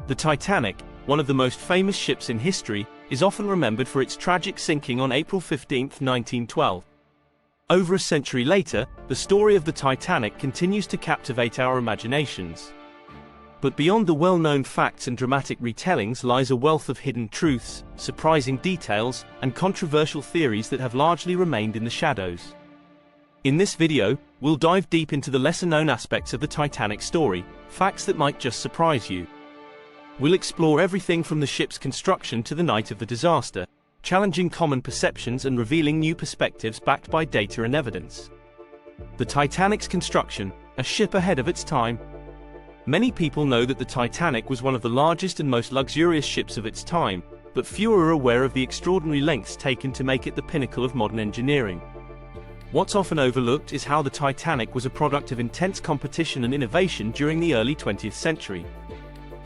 The Titanic, one of the most famous ships in history, is often remembered for its tragic sinking on April 15, 1912. Over a century later, the story of the Titanic continues to captivate our imaginations. But beyond the well-known facts and dramatic retellings lies a wealth of hidden truths, surprising details, and controversial theories that have largely remained in the shadows. In this video, we'll dive deep into the lesser-known aspects of the Titanic story, facts that might just surprise you. We'll explore everything from the ship's construction to the night of the disaster, challenging common perceptions and revealing new perspectives backed by data and evidence. The Titanic's construction, a ship ahead of its time. Many people know that the Titanic was one of the largest and most luxurious ships of its time, but fewer are aware of the extraordinary lengths taken to make it the pinnacle of modern engineering. What's often overlooked is how the Titanic was a product of intense competition and innovation during the early 20th century.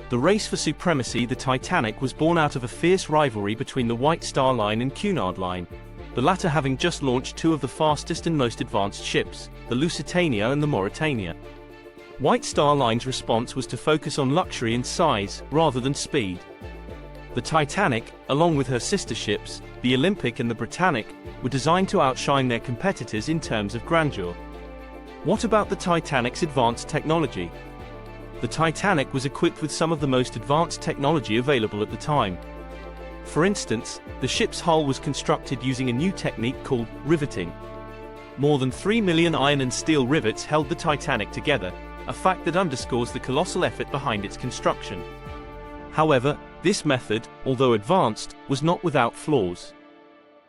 The race for supremacy, the Titanic was born out of a fierce rivalry between the White Star Line and Cunard Line, the latter having just launched two of the fastest and most advanced ships, the Lusitania and the Mauretania. White Star Line's response was to focus on luxury and size, rather than speed. The Titanic, along with her sister ships, the Olympic and the Britannic, were designed to outshine their competitors in terms of grandeur. What about the Titanic's advanced technology? The Titanic was equipped with some of the most advanced technology available at the time. For instance, the ship's hull was constructed using a new technique called riveting. More than 3 million iron and steel rivets held the Titanic together, a fact that underscores the colossal effort behind its construction. However, this method, although advanced, was not without flaws.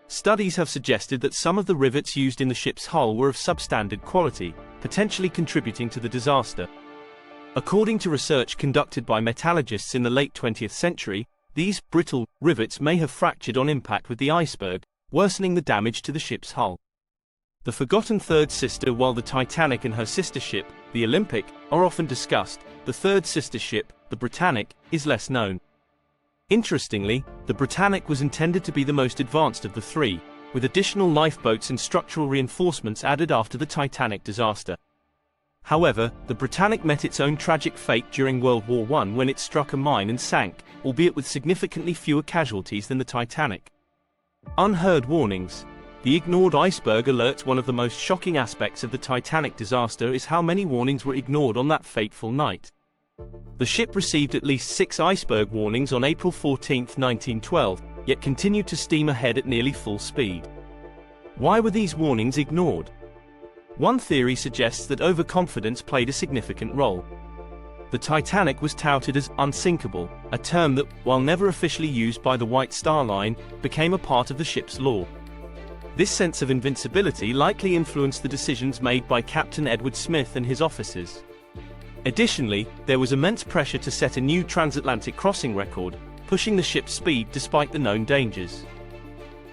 Studies have suggested that some of the rivets used in the ship's hull were of substandard quality, potentially contributing to the disaster. According to research conducted by metallurgists in the late 20th century, these brittle rivets may have fractured on impact with the iceberg, worsening the damage to the ship's hull. The forgotten third sister. While the Titanic and her sister ship, the Olympic, are often discussed, the third sister ship, the Britannic, is less known. Interestingly, the Britannic was intended to be the most advanced of the three, with additional lifeboats and structural reinforcements added after the Titanic disaster. However, the Britannic met its own tragic fate during World War I when it struck a mine and sank, albeit with significantly fewer casualties than the Titanic. Unheard warnings. The ignored iceberg alert. One of the most shocking aspects of the Titanic disaster is how many warnings were ignored on that fateful night. The ship received at least 6 iceberg warnings on April 14, 1912, yet continued to steam ahead at nearly full speed. Why were these warnings ignored? One theory suggests that overconfidence played a significant role. The Titanic was touted as unsinkable, a term that, while never officially used by the White Star Line, became a part of the ship's lore. This sense of invincibility likely influenced the decisions made by Captain Edward Smith and his officers. Additionally, there was immense pressure to set a new transatlantic crossing record, pushing the ship's speed despite the known dangers.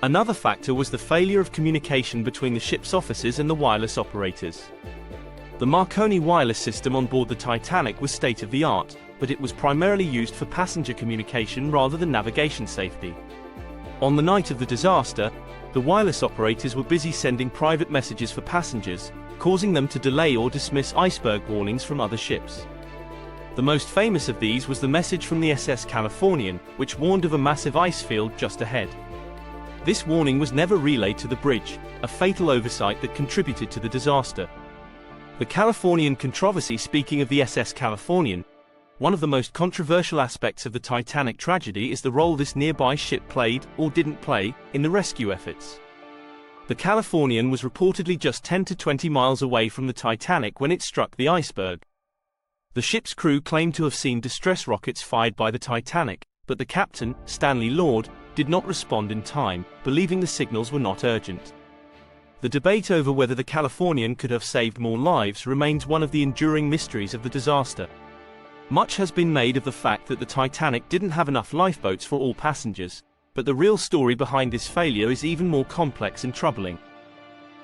Another factor was the failure of communication between the ship's officers and the wireless operators. The Marconi wireless system on board the Titanic was state-of-the-art, but it was primarily used for passenger communication rather than navigation safety. On the night of the disaster, the wireless operators were busy sending private messages for passengers, causing them to delay or dismiss iceberg warnings from other ships. The most famous of these was the message from the SS Californian, which warned of a massive ice field just ahead. This warning was never relayed to the bridge, a fatal oversight that contributed to the disaster. The Californian controversy. Speaking of the SS Californian, one of the most controversial aspects of the Titanic tragedy is the role this nearby ship played, or didn't play, in the rescue efforts. The Californian was reportedly just 10 to 20 miles away from the Titanic when it struck the iceberg. The ship's crew claimed to have seen distress rockets fired by the Titanic, but the captain, Stanley Lord, did not respond in time, believing the signals were not urgent. The debate over whether the Californian could have saved more lives remains one of the enduring mysteries of the disaster. Much has been made of the fact that the Titanic didn't have enough lifeboats for all passengers, but the real story behind this failure is even more complex and troubling.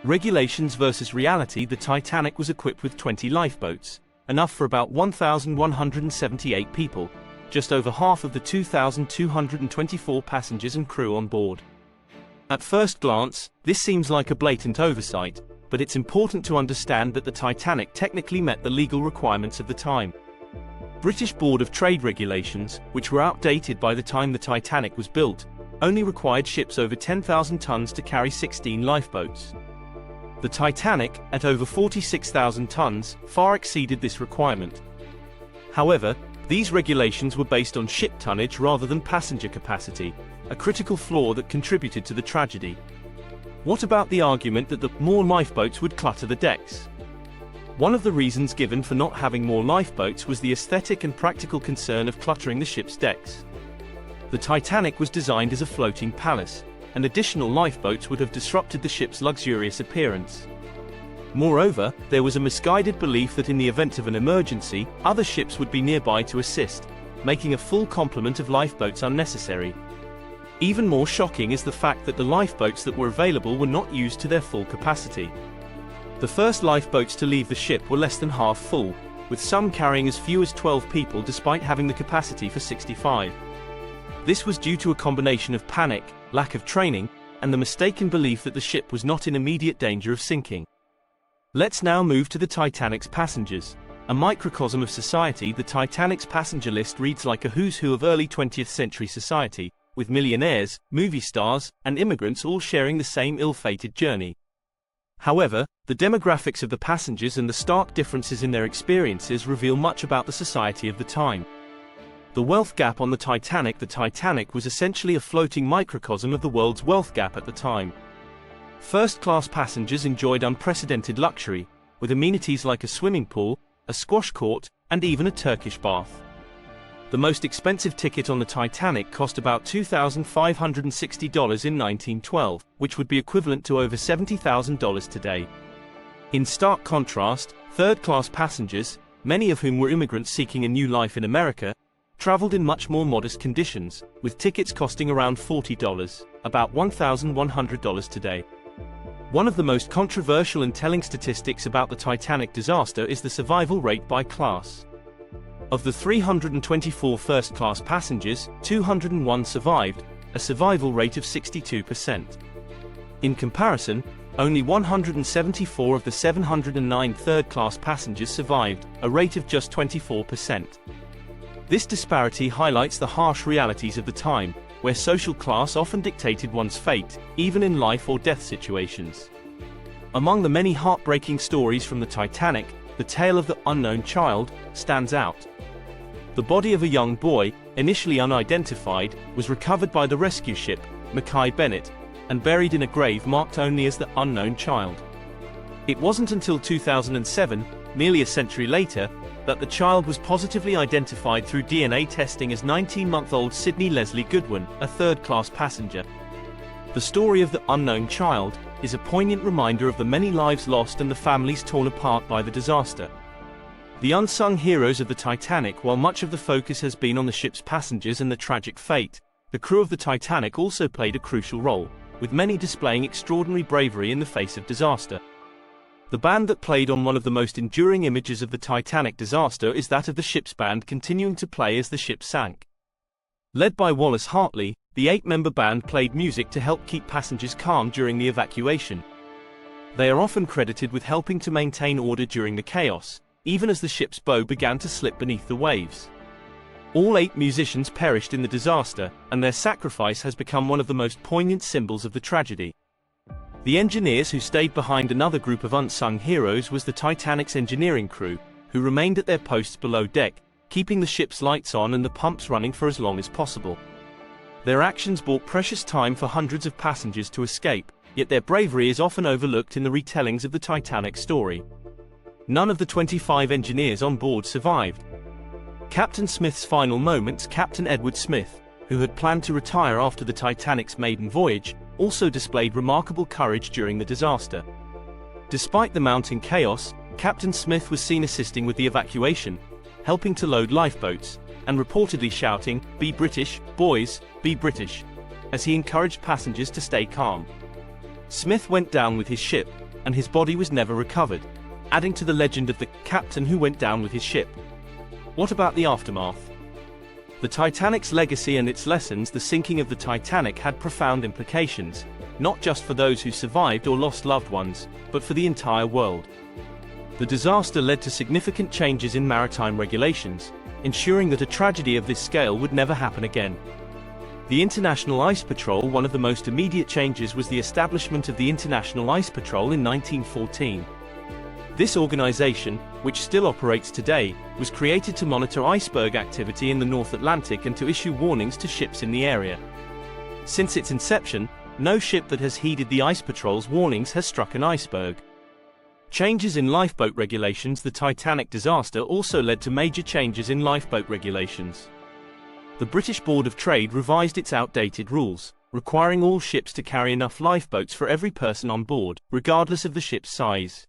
Regulations versus reality. The Titanic was equipped with 20 lifeboats, enough for about 1,178 people, just over half of the 2,224 passengers and crew on board. At first glance, this seems like a blatant oversight, but it's important to understand that the Titanic technically met the legal requirements of the time. British Board of Trade regulations, which were outdated by the time the Titanic was built, only required ships over 10,000 tons to carry 16 lifeboats. The Titanic, at over 46,000 tons, far exceeded this requirement. However, these regulations were based on ship tonnage rather than passenger capacity, a critical flaw that contributed to the tragedy. What about the argument that the more lifeboats would clutter the decks? One of the reasons given for not having more lifeboats was the aesthetic and practical concern of cluttering the ship's decks. The Titanic was designed as a floating palace, and additional lifeboats would have disrupted the ship's luxurious appearance. Moreover, there was a misguided belief that in the event of an emergency, other ships would be nearby to assist, making a full complement of lifeboats unnecessary. Even more shocking is the fact that the lifeboats that were available were not used to their full capacity. The first lifeboats to leave the ship were less than half full, with some carrying as few as 12 people despite having the capacity for 65. This was due to a combination of panic, lack of training, and the mistaken belief that the ship was not in immediate danger of sinking. Let's now move to the Titanic's passengers. A microcosm of society, the Titanic's passenger list reads like a who's who of early 20th century society, with millionaires, movie stars, and immigrants all sharing the same ill-fated journey. However, the demographics of the passengers and the stark differences in their experiences reveal much about the society of the time. The wealth gap on the Titanic was essentially a floating microcosm of the world's wealth gap at the time. First-class passengers enjoyed unprecedented luxury, with amenities like a swimming pool, a squash court, and even a Turkish bath. The most expensive ticket on the Titanic cost about $2,560 in 1912, which would be equivalent to over $70,000 today. In stark contrast, third-class passengers, many of whom were immigrants seeking a new life in America, traveled in much more modest conditions, with tickets costing around $40, about $1,100 today. One of the most controversial and telling statistics about the Titanic disaster is the survival rate by class. Of the 324 first-class passengers, 201 survived, a survival rate of 62%. In comparison, only 174 of the 709 third-class passengers survived, a rate of just 24%. This disparity highlights the harsh realities of the time, where social class often dictated one's fate, even in life or death situations. Among the many heartbreaking stories from the Titanic, the tale of the unknown child stands out. The body of a young boy, initially unidentified, was recovered by the rescue ship, Mackay Bennett, and buried in a grave marked only as the unknown child. It wasn't until 2007, nearly a century later, that the child was positively identified through DNA testing as 19-month-old Sydney Leslie Goodwin, a third-class passenger. The story of the unknown child is a poignant reminder of the many lives lost and the families torn apart by the disaster. The unsung heroes of the Titanic. While much of the focus has been on the ship's passengers and the tragic fate, the crew of the Titanic also played a crucial role, with many displaying extraordinary bravery in the face of disaster. The band that played on one of the most enduring images of the Titanic disaster is that of the ship's band continuing to play as the ship sank. Led by Wallace Hartley, the 8-member band played music to help keep passengers calm during the evacuation. They are often credited with helping to maintain order during the chaos, even as the ship's bow began to slip beneath the waves. All 8 musicians perished in the disaster, and their sacrifice has become one of the most poignant symbols of the tragedy. The engineers who stayed behind. Another group of unsung heroes was the Titanic's engineering crew, who remained at their posts below deck, keeping the ship's lights on and the pumps running for as long as possible. Their actions bought precious time for hundreds of passengers to escape, yet their bravery is often overlooked in the retellings of the Titanic story. None of the 25 engineers on board survived. Captain Smith's final moments. Captain Edward Smith, who had planned to retire after the Titanic's maiden voyage, also displayed remarkable courage during the disaster. Despite the mounting chaos, Captain Smith was seen assisting with the evacuation, helping to load lifeboats, and reportedly shouting, "Be British, boys, be British," as he encouraged passengers to stay calm. Smith went down with his ship, and his body was never recovered, adding to the legend of the captain who went down with his ship. What about the aftermath? The Titanic's legacy and its lessons. The sinking of the Titanic had profound implications, not just for those who survived or lost loved ones, but for the entire world. The disaster led to significant changes in maritime regulations, ensuring that a tragedy of this scale would never happen again. The International Ice Patrol. One of the most immediate changes was the establishment of the International Ice Patrol in 1914. This organization, which still operates today, was created to monitor iceberg activity in the North Atlantic and to issue warnings to ships in the area. Since its inception, no ship that has heeded the Ice Patrol's warnings has struck an iceberg. Changes in lifeboat regulations. The Titanic disaster also led to major changes in lifeboat regulations. The British Board of Trade revised its outdated rules, requiring all ships to carry enough lifeboats for every person on board, regardless of the ship's size.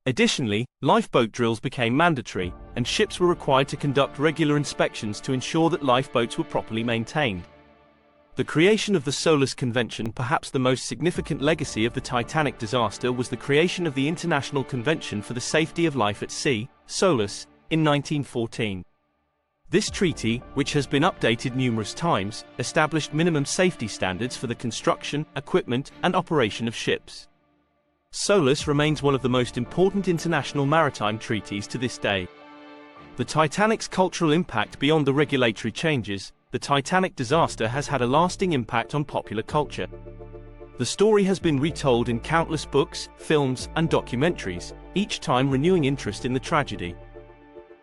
Additionally, lifeboat drills became mandatory, and ships were required to conduct regular inspections to ensure that lifeboats were properly maintained. The creation of the SOLAS Convention. Perhaps the most significant legacy of the Titanic disaster was the creation of the International Convention for the Safety of Life at Sea, SOLAS, in 1914. This treaty, which has been updated numerous times, established minimum safety standards for the construction, equipment, and operation of ships. SOLAS remains one of the most important international maritime treaties to this day. The Titanic's cultural impact. Beyond the regulatory changes, the Titanic disaster has had a lasting impact on popular culture. The story has been retold in countless books, films, and documentaries, each time renewing interest in the tragedy.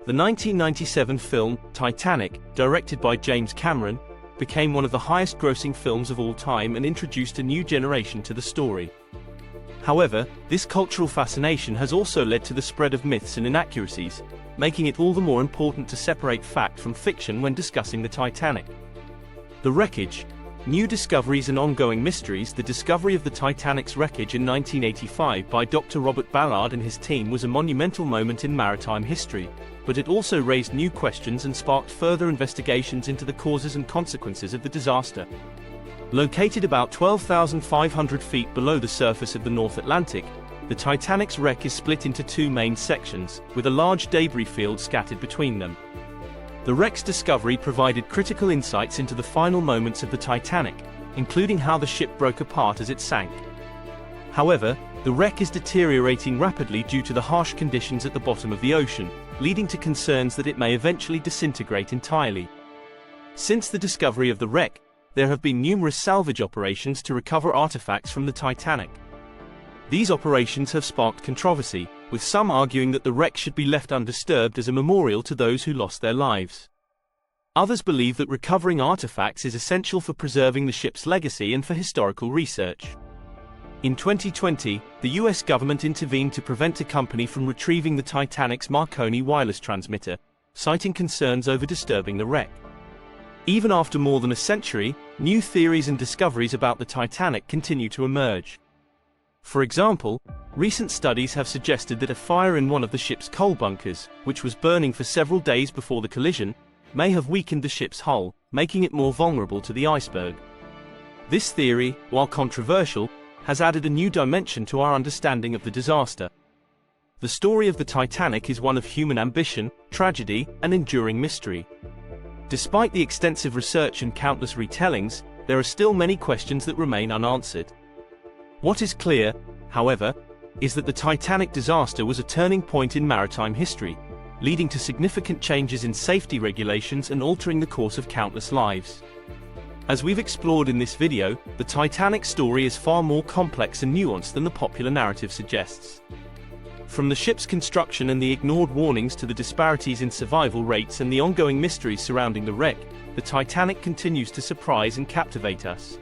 The 1997 film, Titanic, directed by James Cameron, became one of the highest-grossing films of all time and introduced a new generation to the story. However, this cultural fascination has also led to the spread of myths and inaccuracies, making it all the more important to separate fact from fiction when discussing the Titanic. The wreckage, new discoveries and ongoing mysteries. The discovery of the Titanic's wreckage in 1985 by Dr. Robert Ballard and his team was a monumental moment in maritime history, but it also raised new questions and sparked further investigations into the causes and consequences of the disaster. Located about 12,500 feet below the surface of the North Atlantic, the Titanic's wreck is split into two main sections, with a large debris field scattered between them. The wreck's discovery provided critical insights into the final moments of the Titanic, including how the ship broke apart as it sank. However, the wreck is deteriorating rapidly due to the harsh conditions at the bottom of the ocean, leading to concerns that it may eventually disintegrate entirely. Since the discovery of the wreck, there have been numerous salvage operations to recover artifacts from the Titanic. These operations have sparked controversy, with some arguing that the wreck should be left undisturbed as a memorial to those who lost their lives. Others believe that recovering artifacts is essential for preserving the ship's legacy and for historical research. In 2020, the US government intervened to prevent a company from retrieving the Titanic's Marconi wireless transmitter, citing concerns over disturbing the wreck. Even after more than a century, new theories and discoveries about the Titanic continue to emerge. For example, recent studies have suggested that a fire in one of the ship's coal bunkers, which was burning for several days before the collision, may have weakened the ship's hull, making it more vulnerable to the iceberg. This theory, while controversial, has added a new dimension to our understanding of the disaster. The story of the Titanic is one of human ambition, tragedy, and enduring mystery. Despite the extensive research and countless retellings, there are still many questions that remain unanswered. What is clear, however, is that the Titanic disaster was a turning point in maritime history, leading to significant changes in safety regulations and altering the course of countless lives. As we've explored in this video, the Titanic story is far more complex and nuanced than the popular narrative suggests. From the ship's construction and the ignored warnings to the disparities in survival rates and the ongoing mysteries surrounding the wreck, the Titanic continues to surprise and captivate us.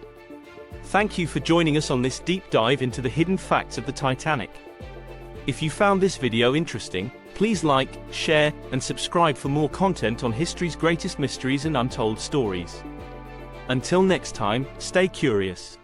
Thank you for joining us on this deep dive into the hidden facts of the Titanic. If you found this video interesting, please like, share, and subscribe for more content on history's greatest mysteries and untold stories. Until next time, stay curious.